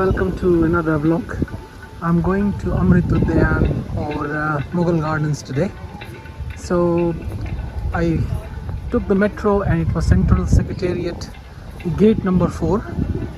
welcome to another vlog. I'm going to Amrit Udyan or Mughal Gardens today. So I took the metro and it was Central Secretariat, gate number 4.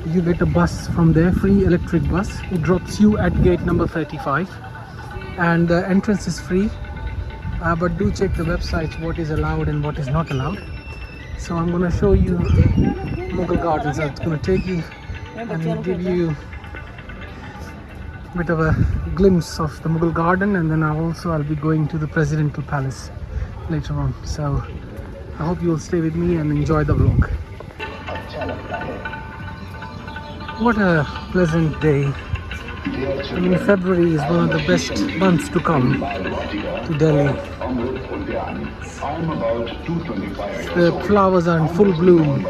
You get a bus from there, free electric bus. It drops you at gate number 35 and the entrance is free. But do check the websites what is allowed and what is not allowed. So I'm going to show you Mughal Gardens. I'm going to take you and give you a bit of a glimpse of the Mughal garden, and then I'll be going to the Presidential Palace later on. So I hope you will stay with me and enjoy the vlog. What a pleasant day. I mean, February is one of the best months to come to Delhi. The flowers are in full bloom.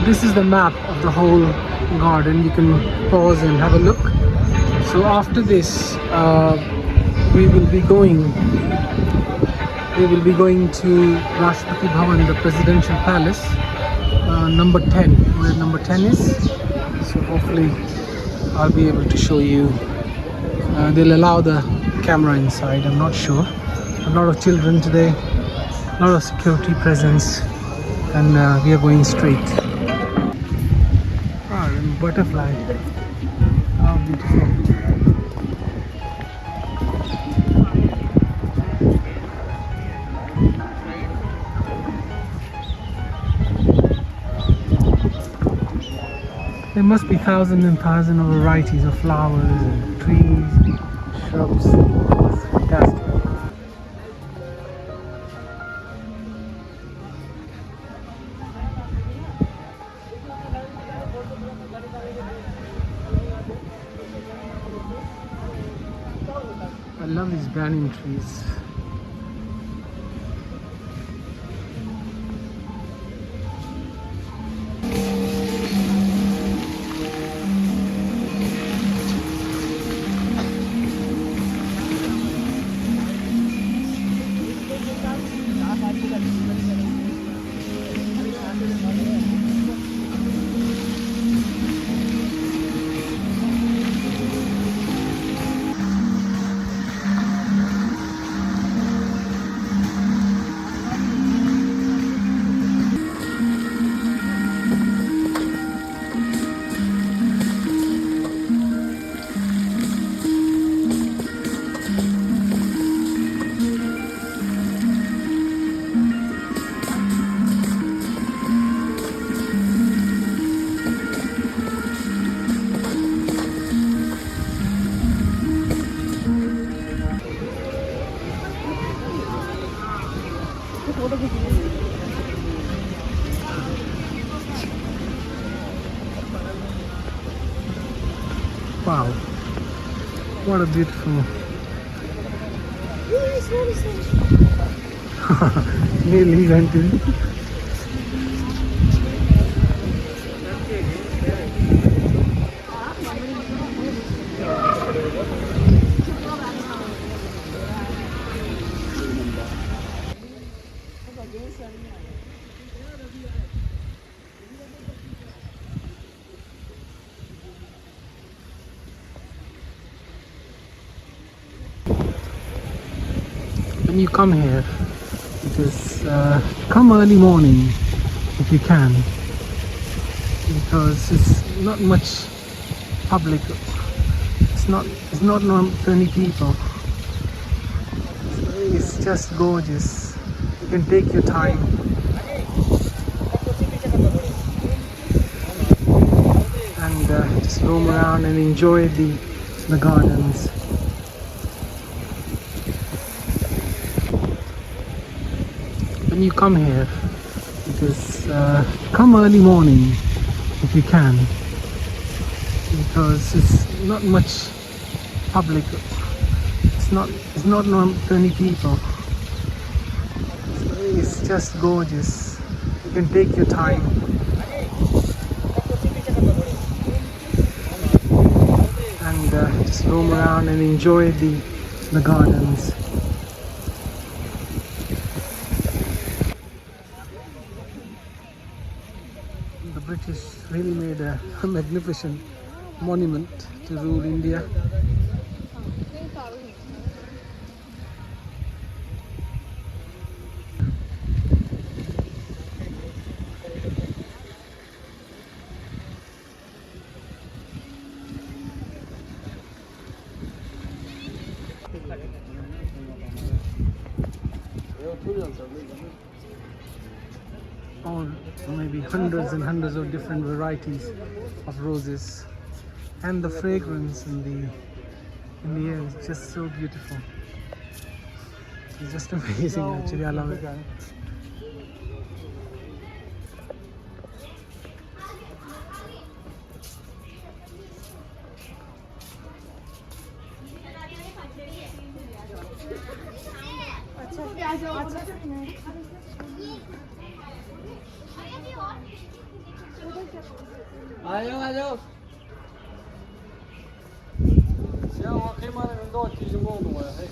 This is the map of the whole garden. You can pause and have a look. So after this, we will be going to Rastrapati Bhavan, the Presidential Palace, number 10, where number 10 is. So hopefully I'll be able to show you. They'll allow the camera inside, I'm not sure. A lot of children today, a lot of security presence, and we are going straight. Ah, and butterfly. How beautiful. There must be thousands and thousands of varieties of flowers and trees, shrubs. It's fantastic. I love these banyan trees. Wow, what a beautiful. Nearly went in. When you come here, just come early morning if you can, because it's not much public. It's not many people. It's just gorgeous. You can take your time. And just roam around and enjoy the gardens. When you come here, just come early morning if you can, because it's not much public. It's not many people. It's just gorgeous. You can take your time. and just roam around and enjoy the gardens. The British really made a magnificent monument to rule India. Or maybe hundreds and hundreds of different varieties of roses, and the fragrance in the air is just so beautiful. It's just amazing actually, I love it. आ जाओ या आखिर मारे दो चीज़ हुआ है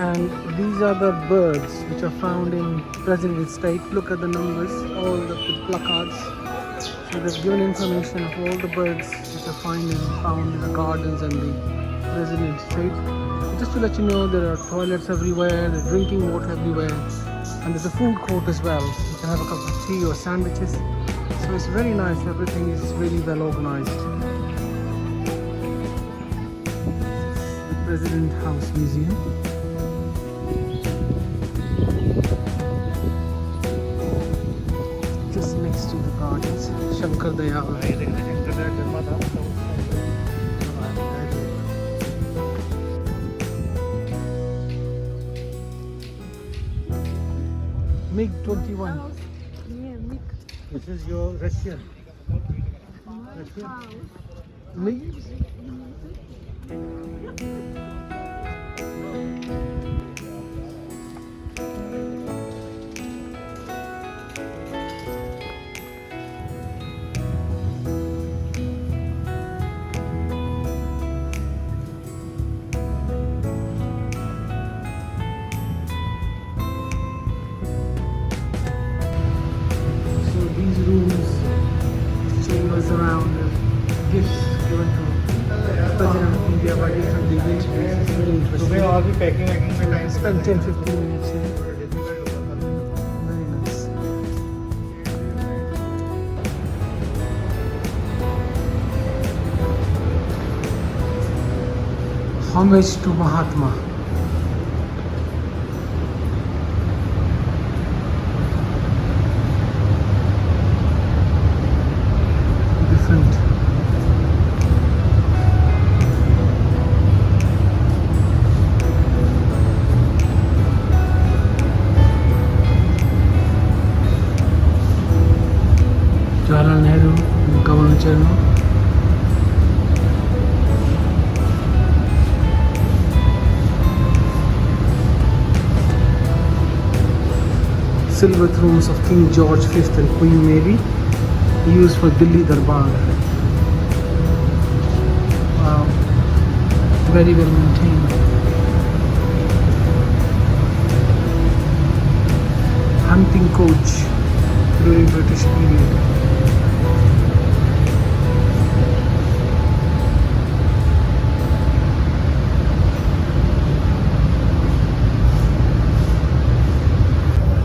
And these are the birds which are found in Presdent State. Look at the numbers, all the placards. So they've given information of all the birds which are found in the gardens and the Presdent State. Just to let you know, there are toilets everywhere, there's drinking water everywhere, and there's a food court as well. You can have a cup of tea or sandwiches. So it's very nice, everything is really well organized. The President House Museum. Just next to the gardens, Shankar Dayal. MiG-21. This is your Russian. MiG. Around gifts given to the President of India by different dignitaries. It's really interesting. और भी packing में time Spend 10-15 minutes here. Very nice. Homage to Mahatma. Jawaharlal Nehru, Governor General. Silver thrones of King George V and Queen Mary, used for Delhi Darbar. Wow, very well maintained. Hunting coach during British period.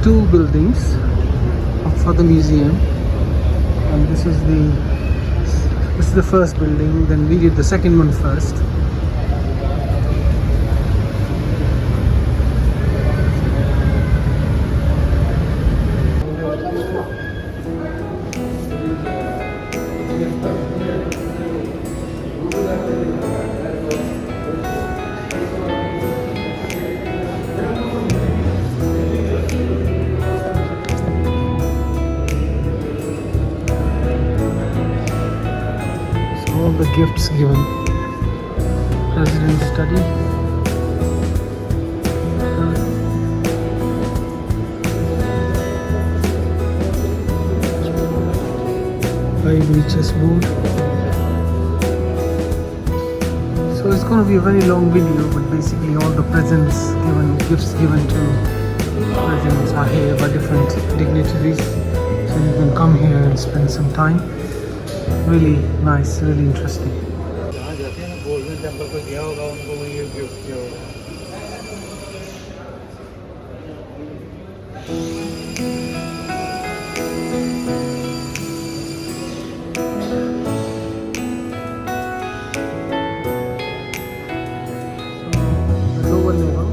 two buildings for the museum, and this is the first building. Then we did the second one first. All the gifts given. President study. Ivory chessboard. So it's going to be a very long video, but basically all the gifts given to presidents are here by different dignitaries. So you can come here and spend some time. Really nice, really interesting. जहाँ जाते हैं ना golden temple को गया होगा उनको वो ये गिफ्ट किया होगा So the lower level,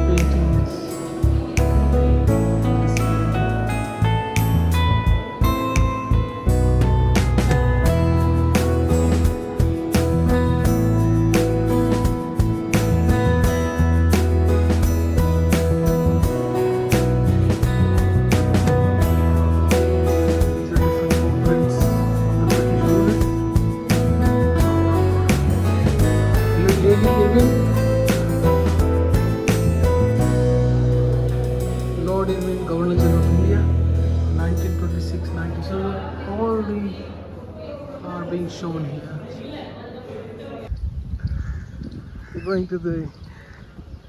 paintings. Lord Irwin, Governor General of India, 1926-97. All the are being shown here. We're going to the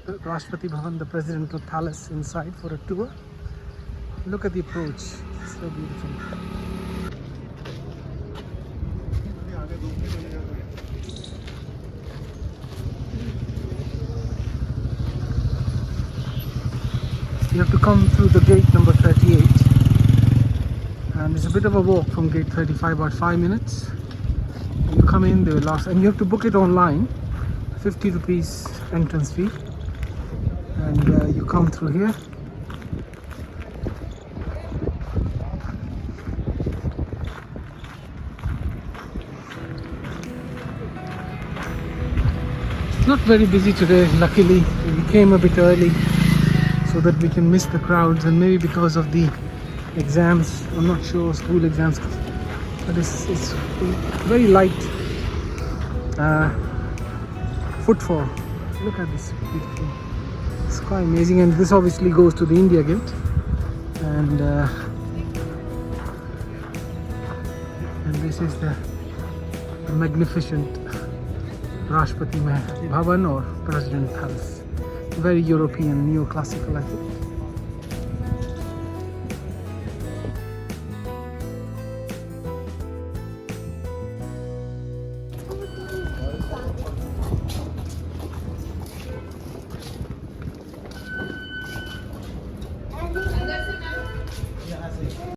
Rastrapati Bhavan, the presidential palace inside for a tour. Look at the approach, it's so beautiful. You have to come through the gate number 38, and it's a bit of a walk from gate 35, about 5 minutes. You come in, they will ask, and you have to book it online, 50 rupees entrance fee, and you come through here. It's not very busy today, luckily. We came a bit early so that we can miss the crowds, and maybe because of the exams, I'm not sure, school exams, but it's very light footfall. Look at this beautiful, it's quite amazing. And this obviously goes to the India Gate, and this is the magnificent Rastrapati Bhavan or President Palace. Very European, neoclassical, I think.